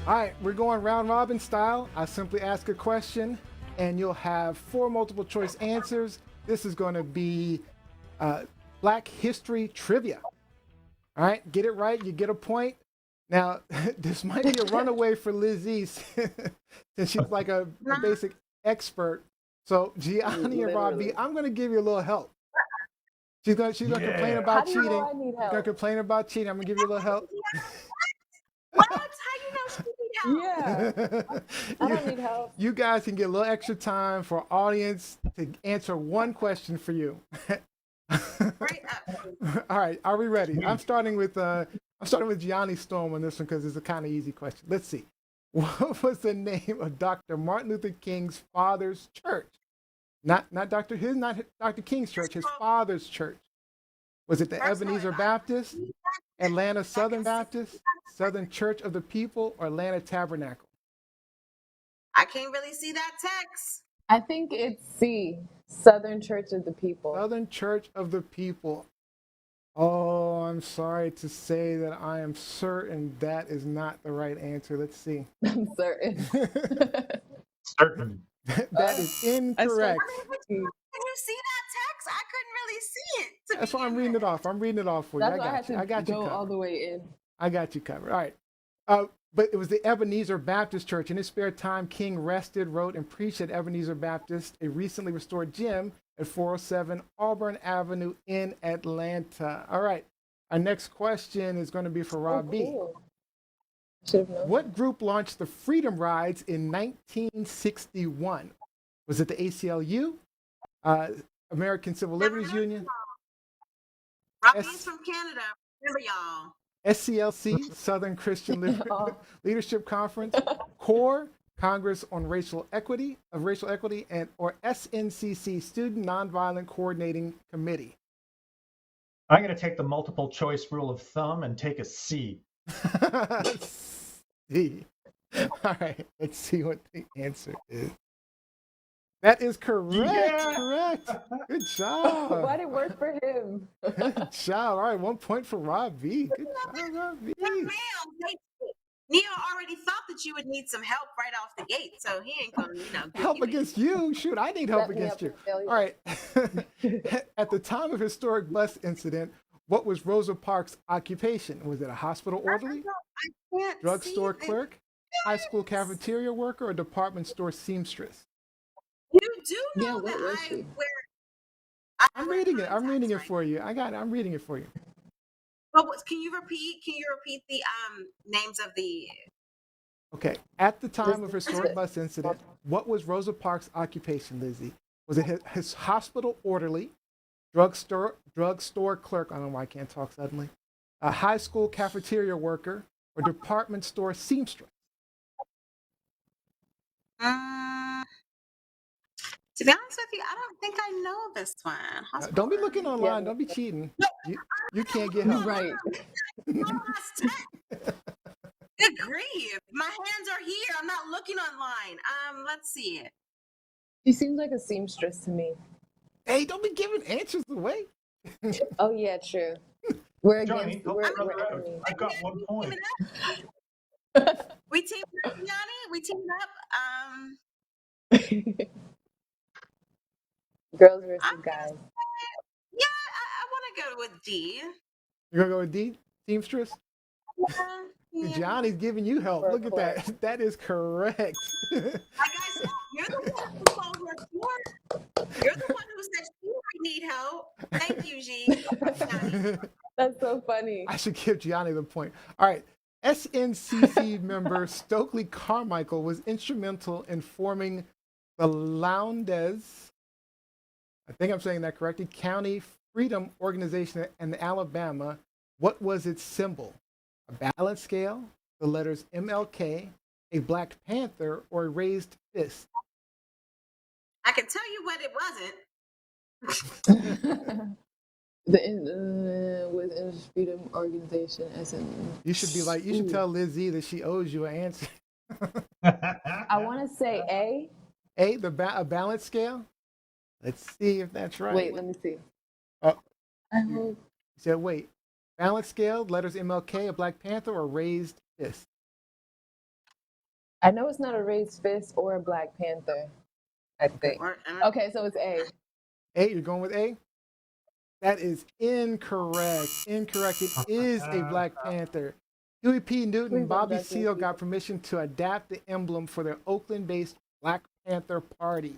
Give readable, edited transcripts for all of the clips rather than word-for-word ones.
All right, we're going round robin style. I simply ask a question, and you'll have 4 multiple choice answers. This is going to be Black History trivia. All right, get it right, you get a point. Now, this might be a runaway for Lizzie since she's like a basic expert. So, Gianni and Robbie, I'm going to give you a little help. She's gonna complain about cheating. I need She's help? gonna complain about cheating. I'm gonna give you a little help. What? How you know she need help? Yeah, I don't need help. You guys can get a little extra time for audience to answer one question for you. Right up. All right, are we ready? I'm starting with Gianni Storm on this one because it's a kind of easy question. Let's see. What was the name of Dr. Martin Luther King's father's church? Not Dr. King's church, his father's church. Was it the Ebenezer Baptist, Atlanta Southern Baptist, Southern Church of the People, or Atlanta Tabernacle? I can't really see that text. I think it's C, Southern Church of the People. Southern Church of the People. Oh, I'm sorry to say that I am certain that is not the right answer. Let's see. I'm certain. Certain. That is incorrect. Can you see that text? I couldn't really see it. That's why I'm reading it off. I'm reading it off for you. That's why I had to I got you go covered. all the way in. I got you covered. All right. But it was the Ebenezer Baptist Church. In his spare time, King rested, wrote, and preached at Ebenezer Baptist, a recently restored gym at 407 Auburn Avenue in Atlanta. All right. Our next question is going to be for Rob B. Cool. Should have known. What group launched the Freedom Rides in 1961? Was it the ACLU, American Civil Liberties Union, Robbie's from Canada. Remember y'all. SCLC, Southern Christian Leadership Conference, CORE, Congress on Racial Equity, and or SNCC, Student Nonviolent Coordinating Committee? I'm going to take the multiple choice rule of thumb and take a C. C. All right, let's see what the answer is. That is correct. Yeah. Correct. Good job. Why did it work for him? Good job. All right, 1 point for Rob B. Good job, Rob B. Yeah, ma'am. Neo already thought that you would need some help right off the gate, so he ain't gonna, give Help you against you? Shoot, I need help Set me against up you. for failure. All right. At the time of historic bus incident, what was Rosa Parks' occupation? Was it a hospital orderly, I can't drugstore see clerk, high school cafeteria worker, or department store seamstress? You do Yeah, know what that was I she? wear. I'm reading it. I'm reading it for you. I got it. I'm reading it for you. But can you repeat? Can you repeat the names of the? Okay. At the time of historic bus incident, what was Rosa Parks' occupation, Lizzie? Was it his hospital orderly, drugstore clerk? I don't know why I can't talk suddenly. A high school cafeteria worker, or department store seamstress? To be honest with you, I don't think I know this one. Don't be looking online. Don't be cheating. You can't get help. Right. Good grief. My hands are here. I'm not looking online. Let's see. She seems like a seamstress to me. Hey, don't be giving answers away. Oh yeah, true. We're Johnny, against. help We're me out. enemies. I've got 1 point. We teamed up, Yanni. We teamed up. Girls versus guys. Yeah, I want to go with D. You're gonna go with D, seamstress? Yeah. Johnny's giving you help. Look at that. That is correct. Like I said, you're the one who called her short. You're the one who said she might need help. Thank you, G. That's so funny. I should give Gianni the point. All right. SNCC member Stokely Carmichael was instrumental in forming the Lowndes, I think I'm saying that correctly, County Freedom Organization in Alabama. What was its symbol? A balance scale, the letters MLK, a Black Panther, or a raised fist? I can tell you what it wasn't. With Freedom Organization as in. You should tell Lizzie that she owes you an answer. I want to say A. A, a balance scale? Let's see if that's right. Wait, let me see. Oh, I hope. you said wait. Balance scale, letters MLK, a Black Panther, or raised fist? I know it's not a raised fist or a Black Panther. I think. Okay, so it's A. A, you're going with A? That is incorrect. Incorrect. It is a Black Panther. Huey P. Newton and Please don't Bobby judge me. Seale got permission to adapt the emblem for their Oakland-based Black Panther Party.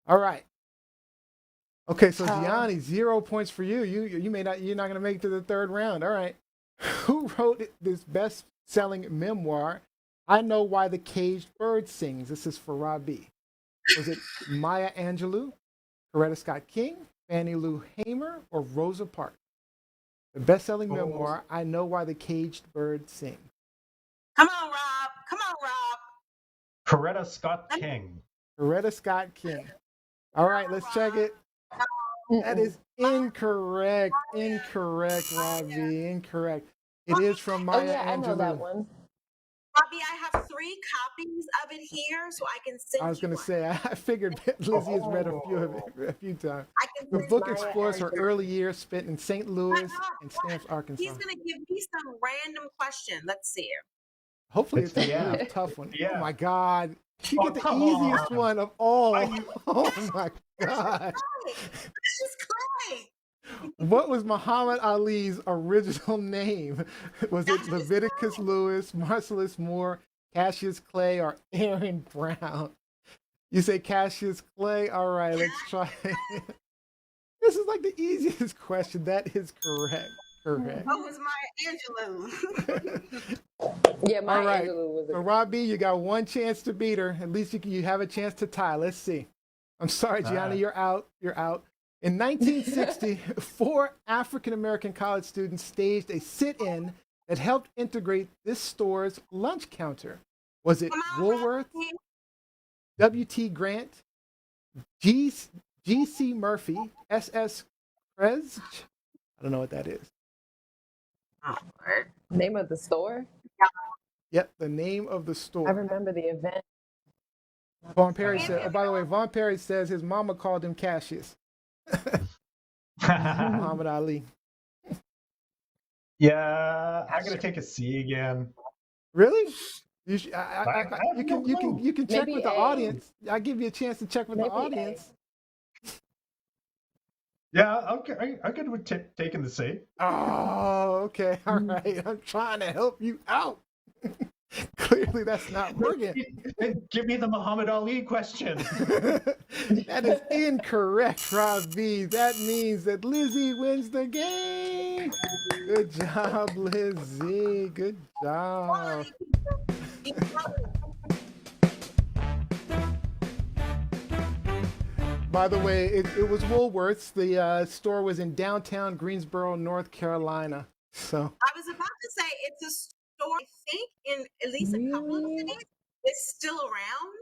All right. Okay, so Gianni, 0 points for you. You're not going to make it to the third round. All right. Who wrote this best-selling memoir, I Know Why the Caged Bird Sings? This is for Robbie. Was it Maya Angelou, Coretta Scott King, Fannie Lou Hamer, or Rosa Parks? The best-selling memoir, I Know Why the Caged Bird Sings. Come on, Rob. Come on, Rob. Coretta Scott King. Coretta Scott King. All right, let's check it. That is incorrect. Incorrect, Robbie. Incorrect. It is from Maya Angelou. I know that one. Robbie, I have 3 copies of it here, so I can send you. I was going to one. say, I figured Lizzie has read a few times. I can The send book Maya explores her Angelou. early years spent in St. Louis and Stamps, He's Arkansas. going to give me some random question. Let's see here. Hopefully it's a Yeah. really tough one. Yeah. Oh my God. You Oh, get the come easiest on. one of all. Oh my God. This is Clay. What was Muhammad Ali's original name? Was it Leviticus Lewis, Marcellus Moore, Cassius Clay, or Aaron Brown? You say Cassius Clay? All right, let's try. This is like the easiest question. That is correct. Correct. What was Maya Angelou? Yeah, Maya All right. Angelou was So a Robbie, you got one chance to beat her. At least you have a chance to tie. Let's see. I'm sorry, Gianni, you're out. You're out. In 1960, 4 African-American college students staged a sit-in that helped integrate this store's lunch counter. Was it Woolworth, W.T. Grant, G.C. Murphy, S.S. Kresge? I don't know what that is. name of the store. Yep, the name of the I store. remember the event. Vaughn Perry said, oh, by the way, Vaughn Perry says his mama called him Cassius. Muhammad Ali. Yeah, I'm gonna take a C again. Really? You can check Maybe with the A. audience. I'll give you a chance to check with the Maybe A. audience. Yeah, okay, I'm good with taking the C. Oh, okay. All right. I'm trying to help you out. Clearly, that's not working. Give me the Muhammad Ali question. That is incorrect, Robbie. That means that Lizzie wins the game. Good job, Lizzie. Good job. By the way, it was Woolworths. The store was in downtown Greensboro, North Carolina. So I was about to say it's a store, I think, in at least a couple of cities. It's still around.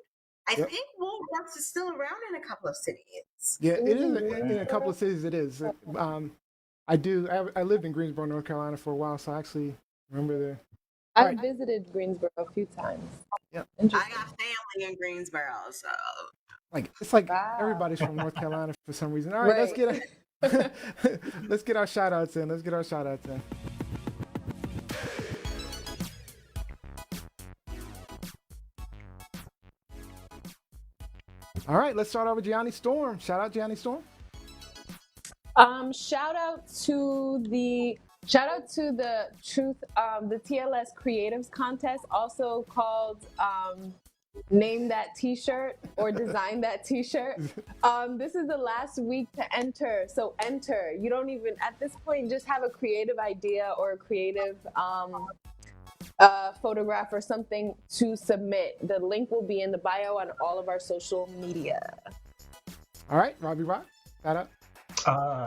I Yep. think Woolworths is still around in a couple of cities. yeah, it is in a couple of cities. It is. I lived in Greensboro, North Carolina for a while, so I actually remember the. I Right. visited Greensboro a few times. Yep. I got family in Greensboro, so It's like Wow. everybody's from North Carolina for some reason. All right, let's get our shout outs in. All right, let's start out with Gianni Storm. Shout out Gianni Storm. Shout out to the truth, the TLS Creatives Contest, also called Name That T-shirt or Design That T-shirt. This is the last week to enter, so enter. You don't even, at this point, just have a creative idea or a creative photograph or something to submit. The link will be in the bio on all of our social media. All right, Robbie Rock, shout out.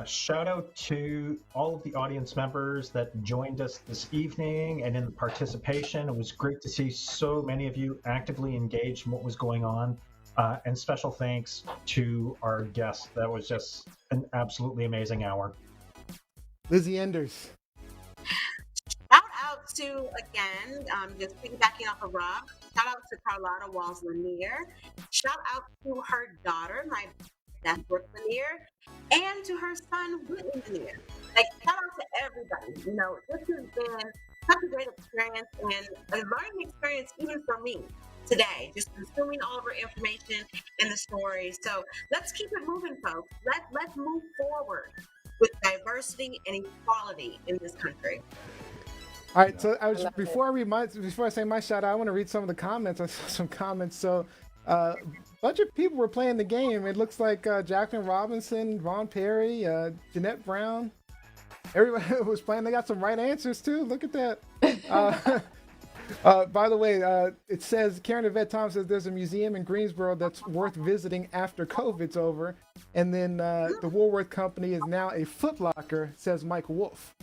Shout out to all of the audience members that joined us this evening and in the participation. It was great to see so many of you actively engaged in what was going on. And special thanks to our guests. That was just an absolutely amazing hour. Lizzie Enders. shout out to, again, just piggybacking off of Rob, shout out to Carlotta Walls Lanier. Shout out to her daughter, my Beth Brooke Lanier, and to her son, Whitney Lanier. Like, shout out to everybody. You know, this has been such a great experience and a learning experience even for me. today, just consuming all of our information and the stories. So let's keep it moving, folks. Let's move forward with diversity and equality in this country. All right, so love before I say my shout out, I want to read some of the comments. I saw some comments. So a bunch of people were playing the game. It looks like Jacqueline Robinson, Vaughn Perry, Jeanette Brown. Everybody was playing. They got some right answers too. Look at that. By the way, it says Karen Yvette Thomas says there's a museum in Greensboro that's worth visiting after COVID's over. And then the Woolworth Company is now a Foot Locker, says Mike Wolf.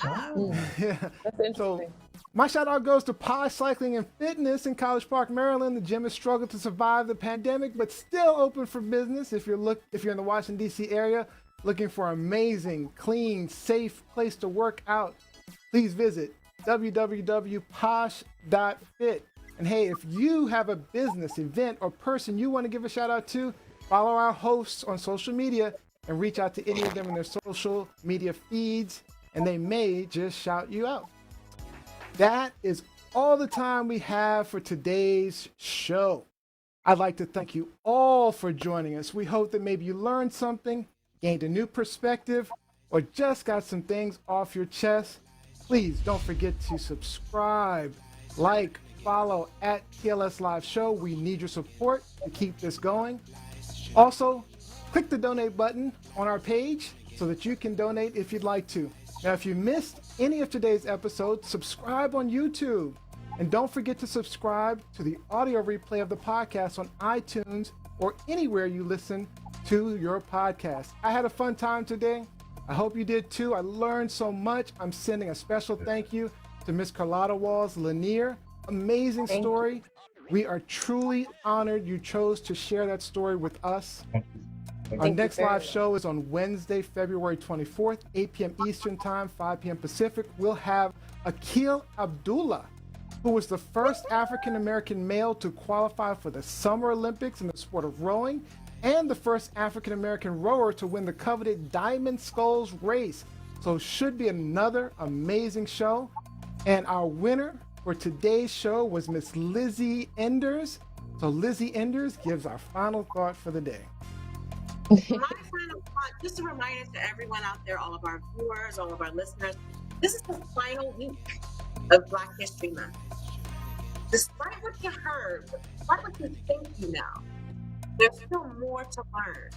Yeah. That's interesting. So my shout out goes to Posh Cycling and Fitness in College Park, Maryland. The gym has struggled to survive the pandemic, but still open for business. If you're in the Washington D.C. area looking for an amazing, clean, safe place to work out, please visit www.posh.fit. And hey, if you have a business, event, or person you want to give a shout out to, follow our hosts on social media and reach out to any of them in their social media feeds, and they may just shout you out. That is all the time we have for today's show. I'd like to thank you all for joining us. We hope that maybe you learned something, gained a new perspective, or just got some things off your chest. Please don't forget to subscribe, like, follow at TLS Live Show. We need your support to keep this going. Also, click the donate button on our page so that you can donate if you'd like to. Now, if you missed any of today's episodes, subscribe on YouTube. And don't forget to subscribe to the audio replay of the podcast on iTunes or anywhere you listen to your podcast. I had a fun time today. I hope you did too. I learned so much. I'm sending a special thank you to Miss Carlotta Walls Lanier. Amazing story. We are truly honored you chose to share that story with us. Our next live show is on Wednesday, February 24th, 8 p.m. Eastern Time, 5 p.m. Pacific. We'll have Akil Abdullah, who was the first African-American male to qualify for the Summer Olympics in the sport of rowing, and the first African-American rower to win the coveted Diamond Sculls race. So should be another amazing show. And our winner for today's show was Miss Lizzie Enders. So Lizzie Enders gives our final thought for the day. My final thought, just a reminder to everyone out there, all of our viewers, all of our listeners, this is the final week of Black History Month. Despite what you heard, despite what you think you know, there's still more to learn.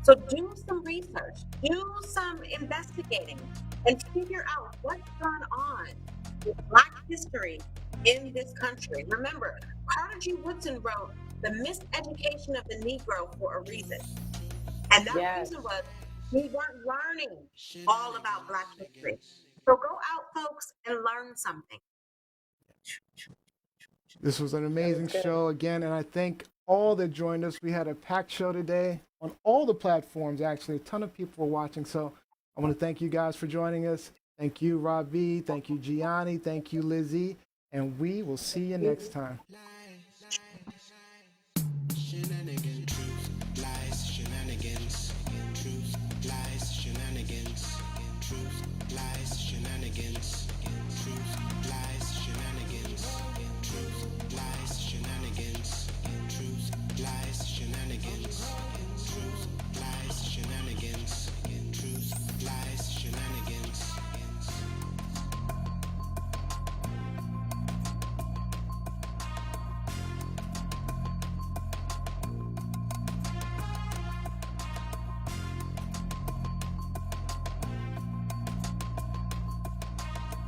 So do some research, do some investigating, and figure out what's going on with Black history in this country. Remember, Carter G. Woodson wrote The Miseducation of the Negro for a reason. And that reason was we weren't learning all about Black history. So go out, folks, and learn something. This was an amazing show again, and I thank all that joined us. We had a packed show today on all the platforms, actually. A ton of people were watching, so I want to thank you guys for joining us. Thank you, Rob V. Thank you, Gianni. Thank you, Lizzie. And we will see you next time. Truth, lies, shenanigans. Truth, lies,